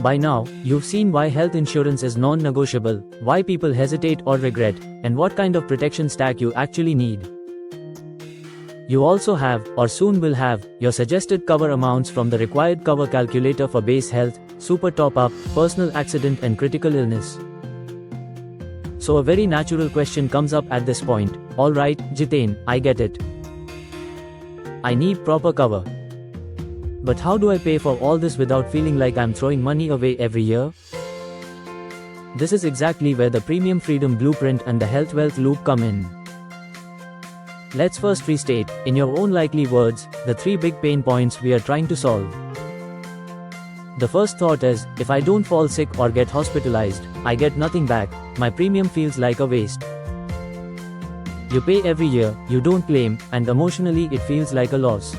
By now, you've seen why health insurance is non-negotiable, why people hesitate or regret, and what kind of protection stack you actually need. You also have, or soon will have, your suggested cover amounts from the required cover calculator for base health, super top-up, personal accident and critical illness. So a very natural question comes up at this point. Alright, Jiten, I get it. I need proper cover. But how do I pay for all this without feeling like I'm throwing money away every year? This is exactly where the Premium Freedom Blueprint and the Health Wealth Loop come in. Let's first restate, in your own likely words, the three big pain points we are trying to solve. The first thought is, if I don't fall sick or get hospitalized, I get nothing back, my premium feels like a waste. You pay every year, you don't claim, and emotionally it feels like a loss.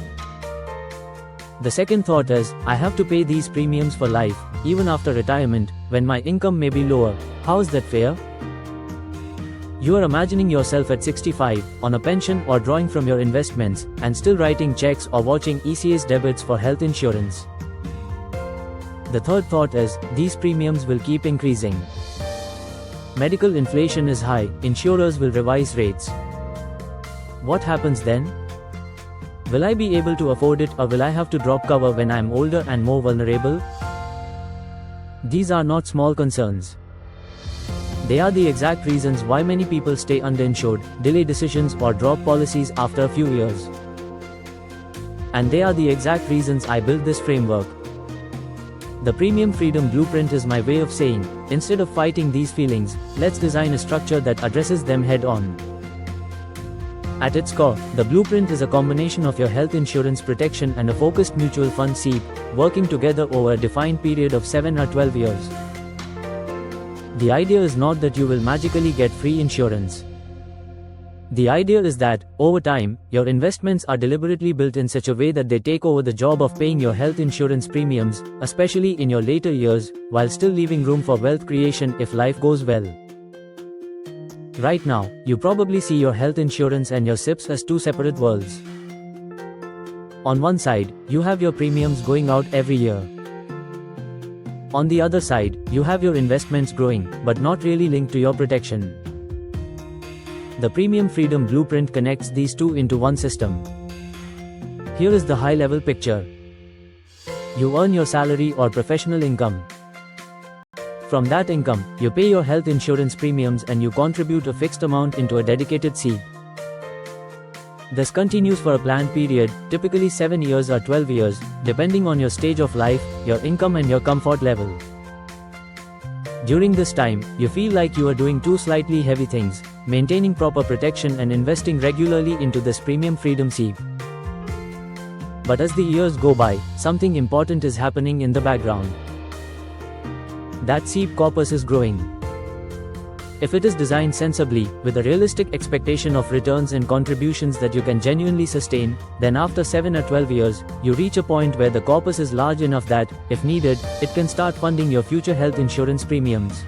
The second thought is, I have to pay these premiums for life, even after retirement, when my income may be lower. How is that fair? You are imagining yourself at 65, on a pension or drawing from your investments, and still writing checks or watching ECA's debits for health insurance. The third thought is, these premiums will keep increasing. Medical inflation is high, insurers will revise rates. What happens then? Will I be able to afford it, or will I have to drop cover when I am older and more vulnerable? These are not small concerns. They are the exact reasons why many people stay underinsured, delay decisions or drop policies after a few years. And they are the exact reasons I built this framework. The Premium Freedom Blueprint is my way of saying, instead of fighting these feelings, let's design a structure that addresses them head-on. At its core, the blueprint is a combination of your health insurance protection and a focused mutual fund SEEP, working together over a defined period of 7 or 12 years. The idea is not that you will magically get free insurance. The idea is that, over time, your investments are deliberately built in such a way that they take over the job of paying your health insurance premiums, especially in your later years, while still leaving room for wealth creation if life goes well. Right now, you probably see your health insurance and your SIPs as two separate worlds. On one side, you have your premiums going out every year. On the other side, you have your investments growing, but not really linked to your protection. The Premium Freedom Blueprint connects these two into one system. Here is the high-level picture. You earn your salary or professional income. From that income, you pay your health insurance premiums and you contribute a fixed amount into a dedicated SEEP. This continues for a planned period, typically 7 years or 12 years, depending on your stage of life, your income and your comfort level. During this time, you feel like you are doing two slightly heavy things, maintaining proper protection and investing regularly into this Premium Freedom SEEP. But as the years go by, something important is happening in the background. That SEEP corpus is growing. If it is designed sensibly, with a realistic expectation of returns and contributions that you can genuinely sustain, then after 7 or 12 years, you reach a point where the corpus is large enough that, if needed, it can start funding your future health insurance premiums.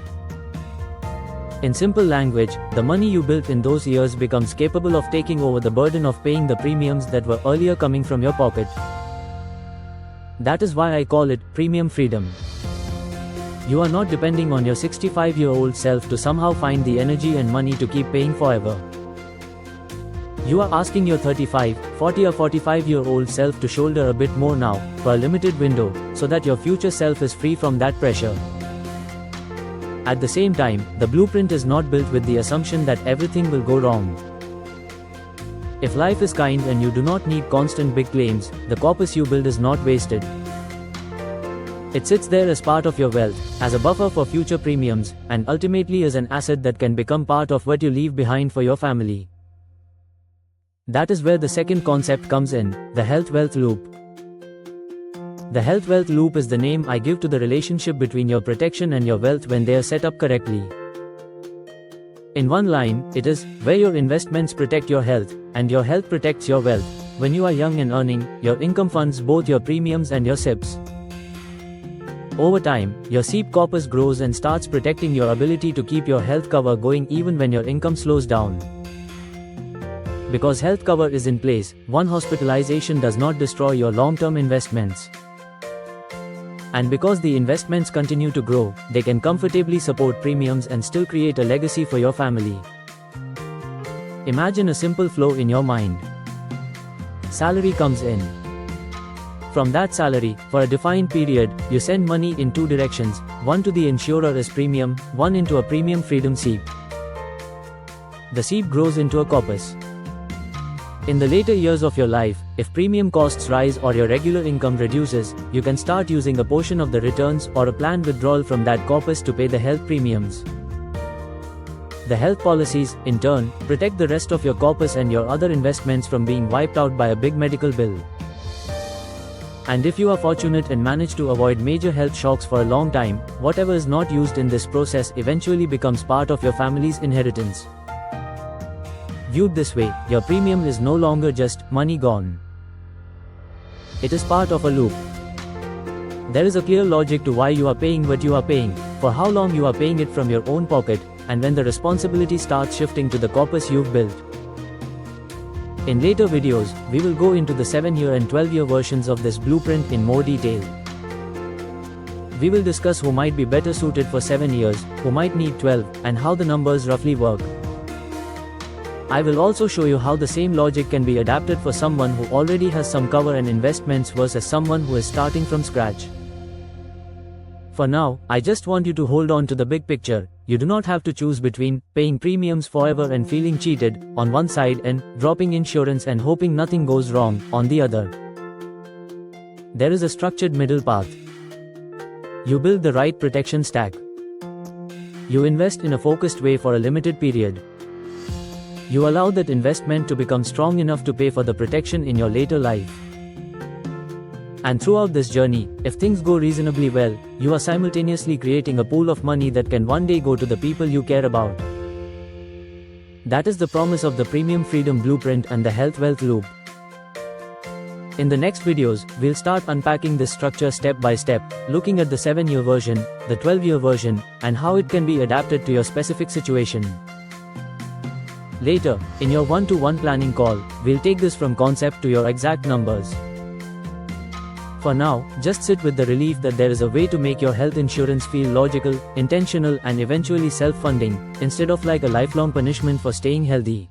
In simple language, the money you built in those years becomes capable of taking over the burden of paying the premiums that were earlier coming from your pocket. That is why I call it Premium Freedom. You are not depending on your 65-year-old self to somehow find the energy and money to keep paying forever. You are asking your 35, 40 or 45-year-old self to shoulder a bit more now, for a limited window, so that your future self is free from that pressure. At the same time, the blueprint is not built with the assumption that everything will go wrong. If life is kind and you do not need constant big claims, the corpus you build is not wasted. It sits there as part of your wealth, as a buffer for future premiums, and ultimately as an asset that can become part of what you leave behind for your family. That is where the second concept comes in, the Health Wealth Loop. The Health Wealth Loop is the name I give to the relationship between your protection and your wealth when they are set up correctly. In one line, it is, where your investments protect your health, and your health protects your wealth. When you are young and earning, your income funds both your premiums and your SIPs. Over time, your SEEP corpus grows and starts protecting your ability to keep your health cover going even when your income slows down. Because health cover is in place, one hospitalization does not destroy your long-term investments. And because the investments continue to grow, they can comfortably support premiums and still create a legacy for your family. Imagine a simple flow in your mind. Salary comes in. From that salary, for a defined period, you send money in two directions, one to the insurer as premium, one into a premium freedom SEEP. The SEEP grows into a corpus. In the later years of your life, if premium costs rise or your regular income reduces, you can start using a portion of the returns or a planned withdrawal from that corpus to pay the health premiums. The health policies, in turn, protect the rest of your corpus and your other investments from being wiped out by a big medical bill. And if you are fortunate and manage to avoid major health shocks for a long time, whatever is not used in this process eventually becomes part of your family's inheritance. Viewed this way, your premium is no longer just money gone. It is part of a loop. There is a clear logic to why you are paying what you are paying, for how long you are paying it from your own pocket, and when the responsibility starts shifting to the corpus you've built. In later videos, we will go into the 7-year and 12-year versions of this blueprint in more detail. We will discuss who might be better suited for 7 years, who might need 12, and how the numbers roughly work. I will also show you how the same logic can be adapted for someone who already has some cover and investments versus someone who is starting from scratch. For now, I just want you to hold on to the big picture. You do not have to choose between paying premiums forever and feeling cheated on one side and dropping insurance and hoping nothing goes wrong on the other. There is a structured middle path. You build the right protection stack. You invest in a focused way for a limited period. You allow that investment to become strong enough to pay for the protection in your later life. And throughout this journey, if things go reasonably well, you are simultaneously creating a pool of money that can one day go to the people you care about. That is the promise of the Premium Freedom Blueprint and the Health Wealth Loop. In the next videos, we'll start unpacking this structure step by step, looking at the 7-year version, the 12-year version, and how it can be adapted to your specific situation. Later, in your one-to-one planning call, we'll take this from concept to your exact numbers. For now, just sit with the relief that there is a way to make your health insurance feel logical, intentional, and eventually self-funding, instead of like a lifelong punishment for staying healthy.